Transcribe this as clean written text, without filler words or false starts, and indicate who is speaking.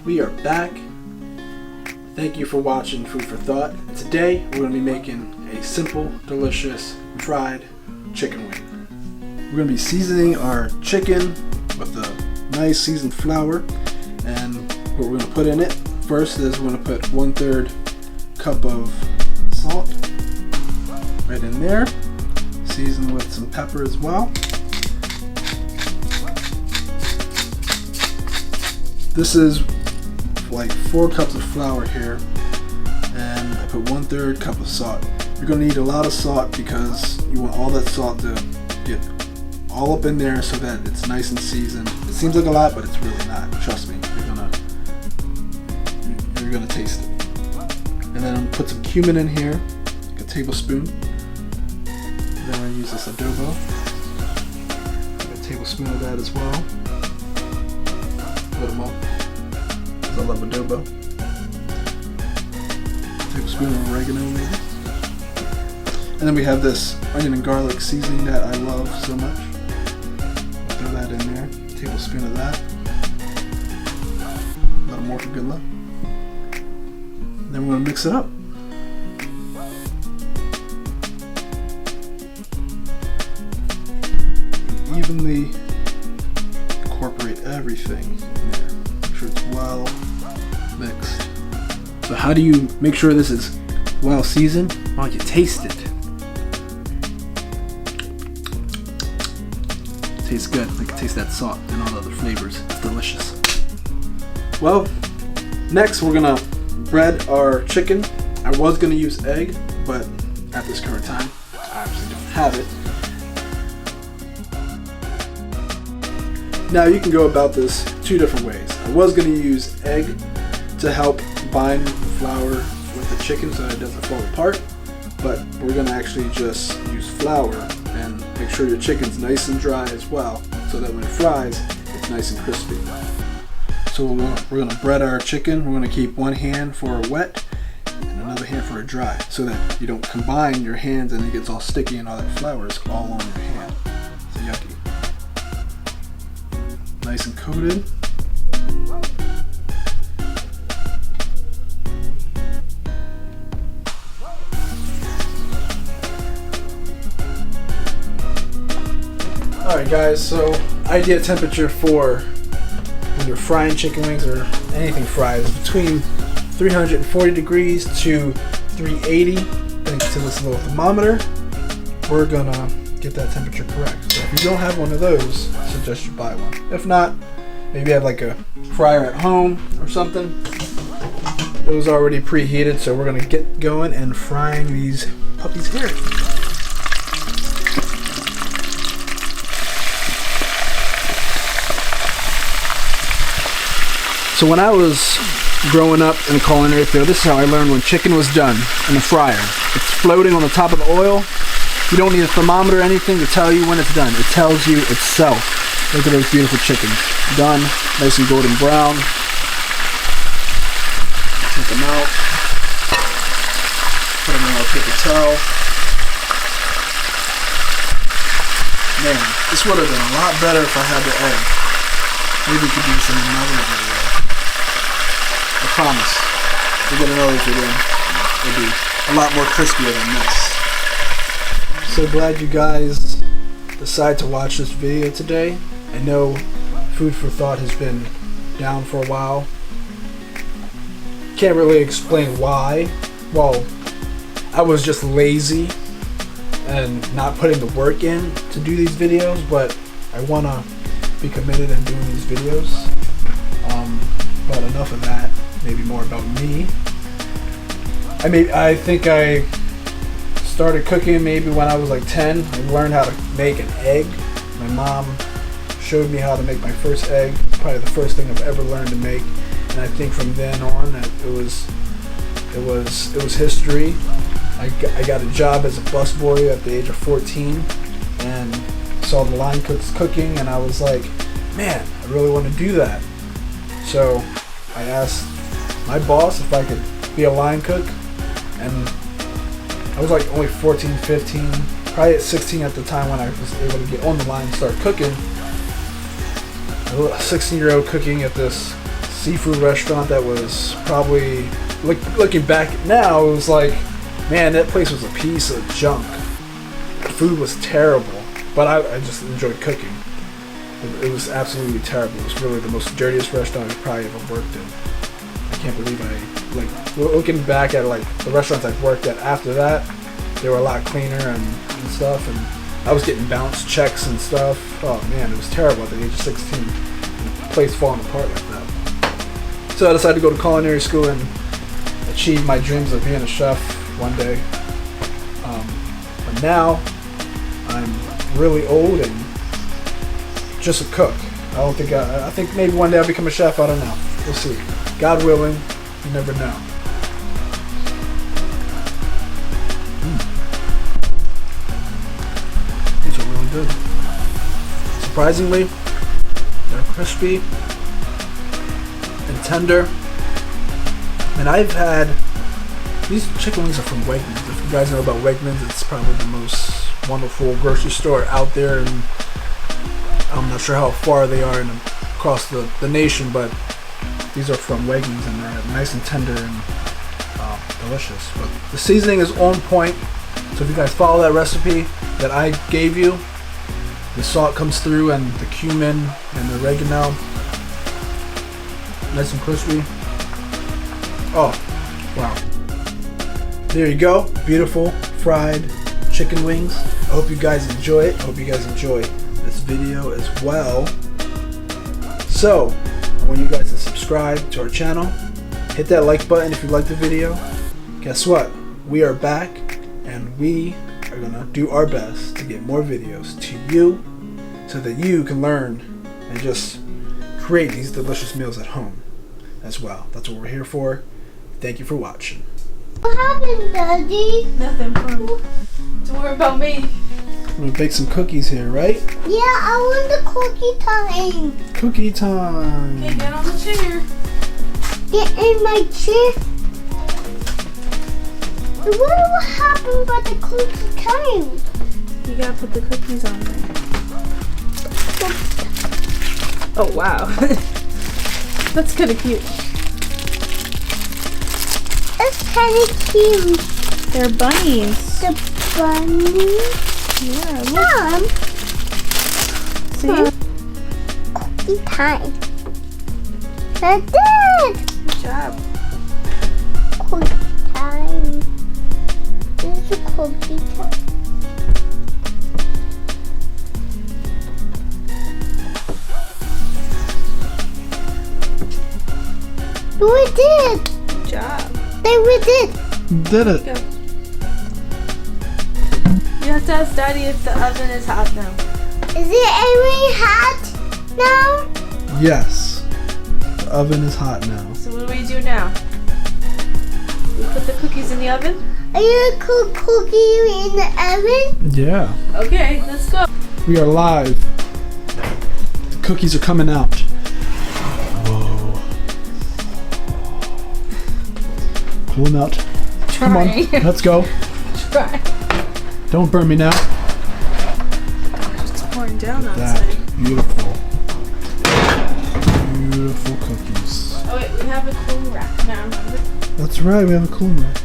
Speaker 1: We are back. Thank you for watching Food for Thought. And today we're going to be making a simple, delicious, fried chicken wing. We're going to be seasoning our chicken with a nice seasoned flour. And what we're going to put in it first is we're going to put 1/3 cup of salt right in there. Season with some pepper as well. This is like 4 cups of flour here, and I put 1/3 cup of salt. You're going to need a lot of salt because you want all that salt to get all up in there so that it's nice and seasoned. It seems like a lot, but it's really not. Trust me, you're gonna taste it. And then I'm gonna put some cumin in here, like a tablespoon. Then I'm gonna use this adobo, a tablespoon of that as well. Put them up. I love adobo. Tablespoon of oregano maybe. And then we have this onion and garlic seasoning that I love so much. Throw that in there. Tablespoon of that. A little more for good luck. And then we're going to mix it up. Evenly incorporate everything in there. Make sure it's well mixed. So how do you make sure this is well seasoned? Well, you taste it. It tastes good. I can taste that salt and all the other flavors. It's delicious. Well, next we're gonna bread our chicken. I was gonna use egg, but at this current time, I obviously don't have it. Now you can go about this 2 different ways. I was going to use egg to help bind the flour with the chicken so that it doesn't fall apart, but we're going to actually just use flour and make sure your chicken's nice and dry as well so that when it fries, it's nice and crispy. So we're going to bread our chicken. We're going to keep one hand for a wet and another hand for a dry so that you don't combine your hands and it gets all sticky and all that flour is all on your hand. It's yucky. Nice and coated. Alright guys, so ideal temperature for when you're frying chicken wings or anything fried is between 340 degrees to 380. Thanks to this little thermometer, we're gonna get that temperature correct. So if you don't have one of those, I suggest you buy one. If not, maybe you have like a fryer at home or something. It was already preheated, so we're gonna get going and frying these puppies here. So when I was growing up in a culinary field, this is how I learned when chicken was done in a fryer. It's floating on the top of the oil. You don't need a thermometer or anything to tell you when it's done. It tells you itself. Look at those beautiful chickens. Done, nice and golden brown. Take them out. Put them in our paper towel. Man, this would have been a lot better if I had the egg. Maybe we could do this in another video. I promise. We'll get another video. It'll be a lot more crispier than this. So glad you guys decided to watch this video today. I know Food for Thought has been down for a while. Can't really explain why. Well, I was just lazy and not putting the work in to do these videos, but I want to be committed in doing these videos. But enough of that, maybe more about me. I think I started cooking maybe when I was like 10. I learned how to make an egg. My mom showed me how to make my first egg. Probably the first thing I've ever learned to make. And I think from then on that it was history. I got a job as a busboy at the age of 14 and saw the line cooks cooking, and I was like, man, I really want to do that. So I asked my boss if I could be a line cook, and I was like only 14, 15, probably at 16 at the time when I was able to get on the line and start cooking. A 16-year-old cooking at this seafood restaurant that was probably, looking back now, it was like, man, that place was a piece of junk. The food was terrible, but I just enjoyed cooking. It was absolutely terrible. It was really the most dirtiest restaurant I've probably ever worked in. I can't believe looking back at like the restaurants I've worked at after that, they were a lot cleaner and stuff, and I was getting bounce checks and stuff. Oh man, it was terrible at the age of 16. The place falling apart like that. So I decided to go to culinary school and achieve my dreams of being a chef one day. But now I'm really old and just a cook. I think maybe one day I'll become a chef. I don't know. We'll see. God willing, you never know. These are really good. Surprisingly, they're crispy and tender. And I've had these chicken wings are from Wegmans. If you guys know about Wegmans, it's probably the most wonderful grocery store out there, and I'm not sure how far they are across the nation, but these are from Wegmans and they're nice and tender and delicious. But the seasoning is on point, so if you guys follow that recipe that I gave you, the salt comes through and the cumin and the oregano, nice and crispy. Oh, wow. There you go. Beautiful fried chicken wings. I hope you guys enjoy it. I hope you guys enjoy this video as well. So, I want you guys to subscribe to our channel. Hit that like button if you like the video. Guess what? We are back and we are gonna do our best to get more videos to you so that you can learn and just create these delicious meals at home as well. That's what we're here for. Thank you for watching.
Speaker 2: What happened, Daddy?
Speaker 3: Nothing. Don't worry about me.
Speaker 1: I'm gonna bake some cookies here, right?
Speaker 2: Yeah, I want the cookie time.
Speaker 1: Cookie time.
Speaker 3: Okay, get on the chair.
Speaker 2: Get in my chair. What will happen by the cookie time?
Speaker 3: You gotta put the cookies on there. Oh wow. That's kinda cute.
Speaker 2: It's kind of cute.
Speaker 3: They're bunnies.
Speaker 2: The bunny.
Speaker 3: Yeah, look.
Speaker 2: Mom.
Speaker 3: See?
Speaker 2: Cookie time. I did.
Speaker 3: Good job.
Speaker 2: Cookie time. This is a cookie time. We did.
Speaker 3: Good job.
Speaker 2: We did.
Speaker 1: Did it.
Speaker 3: Go. You have to ask Daddy if the oven is hot now.
Speaker 2: Is it any hot now?
Speaker 1: Yes. The oven is hot now.
Speaker 3: So what do we do now? We put the cookies in the oven?
Speaker 2: Are you gonna cook cookie in the oven?
Speaker 1: Yeah.
Speaker 3: Okay, let's go.
Speaker 1: We are live. The cookies are coming out. Whoa. Pull them out. Come on, let's go.
Speaker 3: Try.
Speaker 1: Don't burn me now.
Speaker 3: It's pouring down
Speaker 1: That
Speaker 3: outside.
Speaker 1: beautiful. Beautiful cookies.
Speaker 3: Oh wait, we have a cooling rack now. Remember?
Speaker 1: That's right, we have a cooling rack.